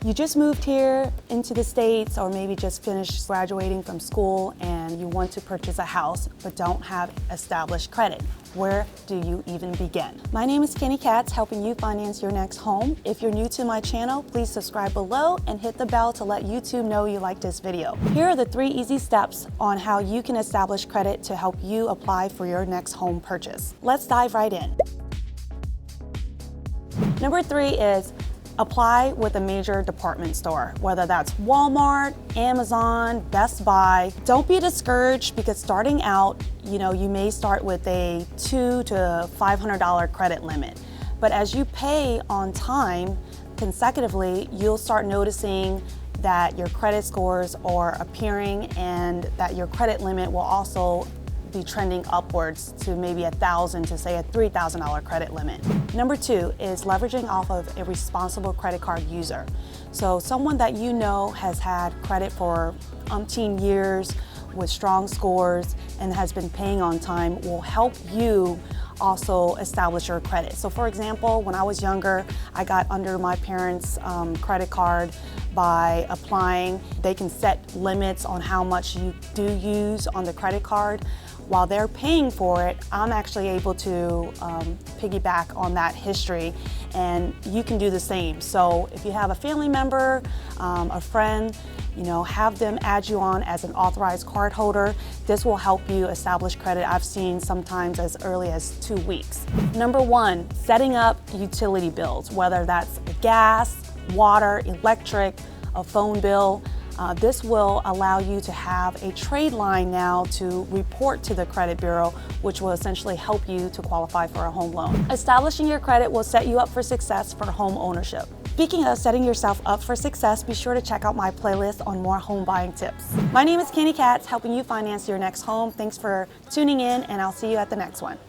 You just moved here into the States or maybe just finished graduating from school and you want to purchase a house but don't have established credit. Where do you even begin? My name is Kenny Katz, helping you finance your next home. If you're new to my channel, please subscribe below and hit the bell to let YouTube know you like this video. Here are the 3 easy steps on how you can establish credit to help you apply for your next home purchase. Let's dive right in. Number 3 is apply with a major department store, whether that's Walmart, Amazon, Best Buy. Don't be discouraged because starting out, you may start with a $200 to $500 credit limit. But as you pay on time consecutively, you'll start noticing that your credit scores are appearing and that your credit limit will also be trending upwards to maybe $1,000 to say a $3,000 credit limit. Number 2 is leveraging off of a responsible credit card user. So someone that you know has had credit for umpteen years with strong scores and has been paying on time will help you also establish your credit. So for example, when I was younger, I got under my parents' credit card by applying. They can set limits on how much you do use on the credit card. While they're paying for it, I'm actually able to piggyback on that history, and you can do the same. So if you have a family member, a friend, have them add you on as an authorized card holder. This will help you establish credit. I've seen sometimes as early as 2 weeks. Number 1, setting up utility bills, whether that's gas, water, electric, a phone bill. This will allow you to have a trade line now to report to the credit bureau, which will essentially help you to qualify for a home loan. Establishing your credit will set you up for success for home ownership. Speaking of setting yourself up for success, be sure to check out my playlist on more home buying tips. My name is Kenny Katz, helping you finance your next home. Thanks for tuning in, and I'll see you at the next one.